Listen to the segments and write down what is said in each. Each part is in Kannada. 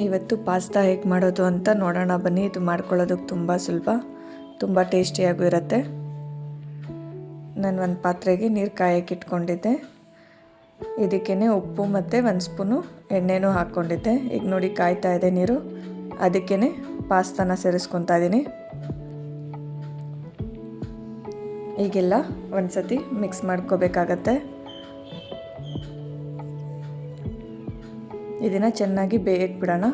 ಇವತ್ತು ಪಾಸ್ತಾ ಹೇಗೆ ಮಾಡೋದು ಅಂತ ನೋಡೋಣ ಬನ್ನಿ. ಇದು ಮಾಡ್ಕೊಳ್ಳೋದಕ್ಕೆ ತುಂಬ ಸುಲಭ, ತುಂಬ ಟೇಸ್ಟಿಯಾಗೂ ಇರುತ್ತೆ. ನಾನು ಒಂದು ಪಾತ್ರೆಗೆ ನೀರು ಕಾಯಕ್ಕೆ ಇಟ್ಕೊಂಡಿದ್ದೆ. ಇದಕ್ಕೇ ಉಪ್ಪು ಮತ್ತು 1 ಸ್ಪೂನು ಎಣ್ಣೆನೂ ಹಾಕ್ಕೊಂಡಿದ್ದೆ. ಈಗ ನೋಡಿ ಕಾಯ್ತಾ ಇದೆ ನೀರು, ಅದಕ್ಕೇ ಪಾಸ್ತಾನ ಸೇರಿಸ್ಕೊತಾ ಇದ್ದೀನಿ. ಈಗೆಲ್ಲ ಒಂದು ಸತಿ ಮಿಕ್ಸ್ ಮಾಡ್ಕೋಬೇಕಾಗತ್ತೆ. ಇದನ್ನು ಚೆನ್ನಾಗಿ ಬೇಯಕ್ಕೆ ಬಿಡೋಣ.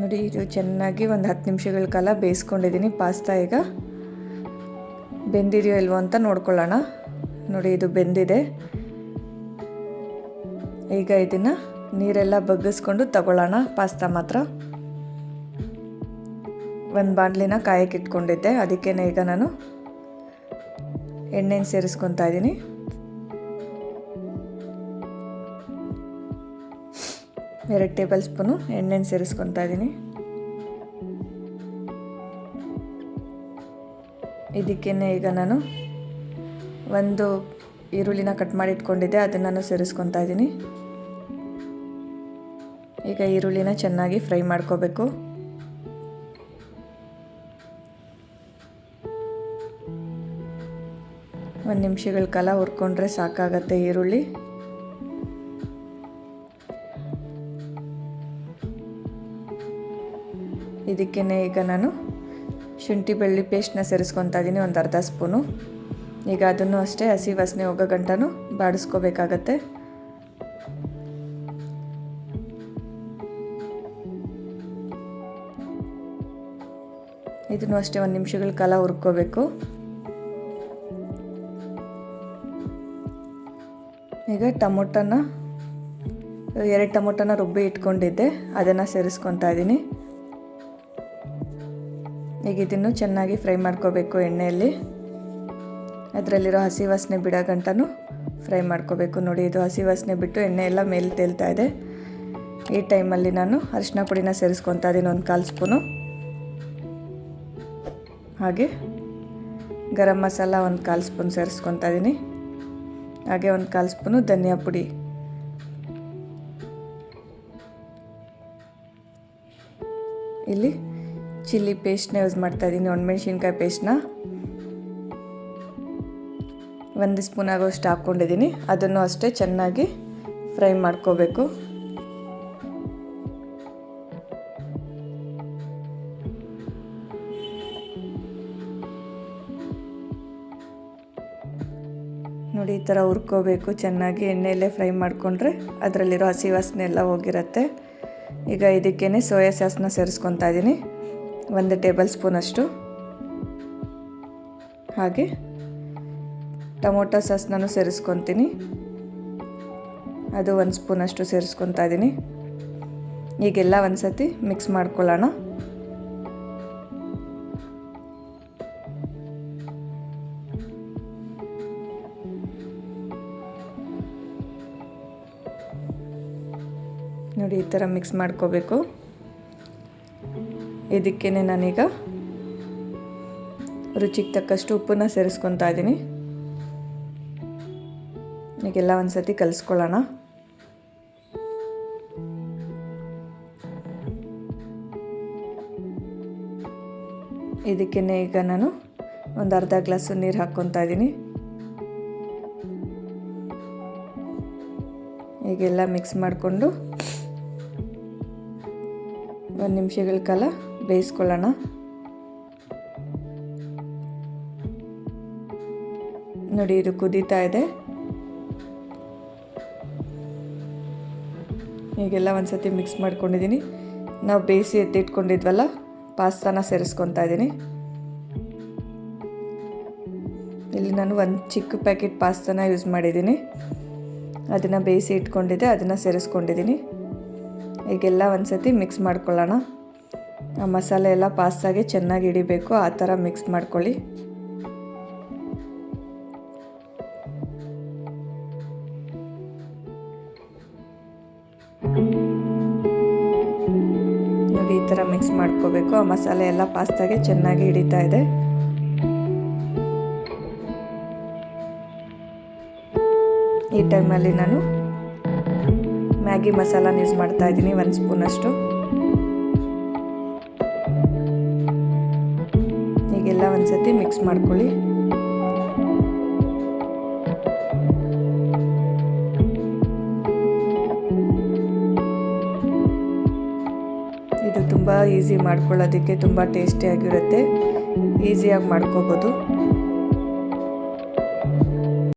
ನೋಡಿ, ಇದು ಚೆನ್ನಾಗಿ ಒಂದು 10 ನಿಮಿಷಗಳ ಕಾಲ ಬೇಯಿಸ್ಕೊಂಡಿದ್ದೀನಿ. ಪಾಸ್ತಾ ಈಗ ಬೆಂದಿದೆಯೋ ಇಲ್ವೋ ಅಂತ ನೋಡ್ಕೊಳ್ಳೋಣ. ನೋಡಿ, ಇದು ಬೆಂದಿದೆ. ಈಗ ಇದನ್ನು ನೀರೆಲ್ಲ ಬಗ್ಗಿಸ್ಕೊಂಡು ತಗೊಳ್ಳೋಣ. ಪಾಸ್ತಾ ಮಾತ್ರ ಒಂದು ಬಾಣಲಿನ ಕಾಯಕ್ಕೆ ಇಟ್ಕೊಂಡಿದ್ದೆ, ಅದಕ್ಕೇ ಈಗ ನಾನು ಎಣ್ಣೆನ ಸೇರಿಸ್ಕೊತಾ ಇದ್ದೀನಿ. ಎರಡು ಟೇಬಲ್ ಸ್ಪೂನು ಎಣ್ಣೆನ ಸೇರಿಸ್ಕೊತಾ ಇದ್ದೀನಿ. ಇದಕ್ಕೇ ಈಗ ನಾನು ಒಂದು ಈರುಳ್ಳಿನ ಕಟ್ ಮಾಡಿ ಇಟ್ಕೊಂಡಿದ್ದೆ, ಅದನ್ನು ನಾನು ಸೇರಿಸ್ಕೊತಾ ಇದ್ದೀನಿ. ಈಗ ಈರುಳ್ಳಿನ ಚೆನ್ನಾಗಿ ಫ್ರೈ ಮಾಡ್ಕೋಬೇಕು. ಒಂದು ನಿಮಿಷಗಳ ಕಾಲ ಹುರ್ಕೊಂಡ್ರೆ ಸಾಕಾಗತ್ತೆ ಈರುಳ್ಳಿ. ಇದಕ್ಕೇ ಈಗ ನಾನು ಶುಂಠಿ ಬೆಳ್ಳುಳ್ಳಿ ಪೇಸ್ಟ್ನ ಸೇರಿಸ್ಕೊತಾ ಇದ್ದೀನಿ, ಒಂದು ಅರ್ಧ ಸ್ಪೂನು. ಈಗ ಅದನ್ನು ಅಷ್ಟೇ ಹಸಿ ವಾಸನೆ ಹೋಗೋ ಗಂಟನೂ ಬಾಡಿಸ್ಕೋಬೇಕಾಗತ್ತೆ. ಇದನ್ನು ಅಷ್ಟೇ 1 ನಿಮಿಷಗಳ ಕಾಲ ಹುರ್ಕೋಬೇಕು. ಈಗ ಎರಡು ಟೊಮೊಟೊನ ರುಬ್ಬಿ ಇಟ್ಕೊಂಡಿದ್ದೆ, ಅದನ್ನು ಸೇರಿಸ್ಕೊತಾ ಇದ್ದೀನಿ. ಈಗ ಇದನ್ನು ಚೆನ್ನಾಗಿ ಫ್ರೈ ಮಾಡ್ಕೋಬೇಕು ಎಣ್ಣೆಯಲ್ಲಿ. ಅದರಲ್ಲಿರೋ ಹಸಿ ವಾಸನೆ ಬಿಡೋ ಗಂಟನೂ ಫ್ರೈ ಮಾಡ್ಕೋಬೇಕು. ನೋಡಿ, ಇದು ಹಸಿ ವಾಸನೆ ಬಿಟ್ಟು ಎಣ್ಣೆ ಎಲ್ಲ ಮೇಲೆ ತೇಲ್ತಾ ಇದೆ. ಈ ಟೈಮಲ್ಲಿ ನಾನು ಅರಿಶಿನ ಪುಡಿನ ಸೇರಿಸ್ಕೊತಾ ಇದ್ದೀನಿ, ಒಂದು 1/4 ಸ್ಪೂನು. ಹಾಗೆ ಗರಂ ಮಸಾಲ ಒಂದು 1/4 ಸ್ಪೂನ್ ಸೇರಿಸ್ಕೊತಾ ಇದ್ದೀನಿ. ಹಾಗೆ ಒಂದು 1/4 ಸ್ಪೂನು ಧನಿಯಾ ಪುಡಿ. ಇಲ್ಲಿ ಚಿಲ್ಲಿ ಪೇಸ್ಟ್ನ ಯೂಸ್ ಮಾಡ್ತಾ ಇದ್ದೀನಿ, ಒಣಮೆಣ್ಸಿನ್ಕಾಯಿ ಪೇಸ್ಟ್ನ 1 ಸ್ಪೂನ್ ಆಗೋಷ್ಟು ಹಾಕ್ಕೊಂಡಿದ್ದೀನಿ. ಅದನ್ನು ಅಷ್ಟೇ ಚೆನ್ನಾಗಿ ಫ್ರೈ ಮಾಡ್ಕೋಬೇಕು. ನೋಡಿ, ಈ ಥರ ಹುರ್ಕೋಬೇಕು ಚೆನ್ನಾಗಿ. ಎಣ್ಣೆಯಲ್ಲೇ ಫ್ರೈ ಮಾಡಿಕೊಂಡ್ರೆ ಅದರಲ್ಲಿರೋ ಹಸಿ ವಾಸನೆ ಎಲ್ಲ ಹೋಗಿರುತ್ತೆ. ಈಗ ಇದಕ್ಕೇ ಸೋಯಾ ಸಾಸ್ನ ಸೇರಿಸ್ಕೊತಾ ಇದ್ದೀನಿ, 1 ಟೇಬಲ್ ಸ್ಪೂನ್ ಅಷ್ಟು. ಹಾಗೆ ಟೊಮೊಟೊ ಸಾಸ್ನೂ ಸೇರಿಸ್ಕೊತೀನಿ, ಅದು 1 ಸ್ಪೂನ್ ಅಷ್ಟು ಸೇರಿಸ್ಕೊತಾ ಇದ್ದೀನಿ. ಈಗೆಲ್ಲ ಒಂದು ಸತಿ ಮಿಕ್ಸ್ ಮಾಡ್ಕೊಳ್ಳೋಣ. ನೋಡಿ, ಈ ಥರ ಮಿಕ್ಸ್ ಮಾಡ್ಕೋಬೇಕು. ಇದಕ್ಕೇ ನಾನೀಗ ರುಚಿಗೆ ತಕ್ಕಷ್ಟು ಉಪ್ಪನ್ನ ಸೇರಿಸ್ಕೊತಾ ಇದ್ದೀನಿ. ಈಗೆಲ್ಲ ಒಂದು ಸತಿ ಕಲಿಸ್ಕೊಳ್ಳೋಣ. ಇದಕ್ಕೇ ಈಗ ನಾನು ಒಂದು ಅರ್ಧ ಗ್ಲಾಸು ನೀರು ಹಾಕ್ಕೊತಾ ಇದ್ದೀನಿ. ಈಗೆಲ್ಲ ಮಿಕ್ಸ್ ಮಾಡಿಕೊಂಡು 1 ನಿಮಿಷಗಳ ಕಾಲ ಬೇಯಿಸ್ಕೊಳ್ಳೋಣ. ನೋಡಿ, ಇದು ಕುದೀತಾ ಇದೆ. ಈಗೆಲ್ಲ ಒಂದು ಸತಿ ಮಿಕ್ಸ್ ಮಾಡ್ಕೊಂಡಿದ್ದೀನಿ. ನಾವು ಬೇಯಿಸಿ ಎತ್ತಿಟ್ಕೊಂಡಿದ್ವಲ್ಲ ಪಾಸ್ತಾನ ಸೇರಿಸ್ಕೊತಾ ಇದ್ದೀನಿ. ಇಲ್ಲಿ ನಾನು ಒಂದು ಚಿಕ್ಕ ಪ್ಯಾಕೆಟ್ ಪಾಸ್ತಾನ ಯೂಸ್ ಮಾಡಿದ್ದೀನಿ, ಅದನ್ನು ಬೇಯಿಸಿ ಇಟ್ಕೊಂಡಿದ್ದೆ, ಅದನ್ನು ಸೇರಿಸ್ಕೊಂಡಿದ್ದೀನಿ. ಈಗೆಲ್ಲ ಒಂದು ಸತಿ ಮಿಕ್ಸ್ ಮಾಡ್ಕೊಳ್ಳೋಣ. ಆ ಮಸಾಲೆ ಎಲ್ಲ ಪಾಸ್ತಾಗೆ ಚೆನ್ನಾಗಿ ಹಿಡಿಬೇಕು, ಆ ಥರ ಮಿಕ್ಸ್ ಮಾಡ್ಕೊಳ್ಳಿ. ನೋಡಿ, ಈ ಥರ ಮಿಕ್ಸ್ ಮಾಡ್ಕೋಬೇಕು. ಆ ಮಸಾಲೆ ಎಲ್ಲ ಪಾಸ್ತಾಗೆ ಚೆನ್ನಾಗಿ ಹಿಡಿತಾ ಇದೆ. ಈ ಟೈಮಲ್ಲಿ ನಾನು ಮ್ಯಾಗಿ ಮಸಾಲಾನ ಯೂಸ್ ಮಾಡ್ತಾ ಇದ್ದೀನಿ 1 ಸ್ಪೂನಷ್ಟು. ಈಗೆಲ್ಲ ಒಂದ್ಸತಿ ಮಿಕ್ಸ್ ಮಾಡ್ಕೊಳ್ಳಿ. ಇದು ತುಂಬ ಈಸಿ ಮಾಡ್ಕೊಳ್ಳೋದಕ್ಕೆ, ತುಂಬ ಟೇಸ್ಟಿಯಾಗಿರುತ್ತೆ, ಈಸಿಯಾಗಿ ಮಾಡ್ಕೋಬೋದು.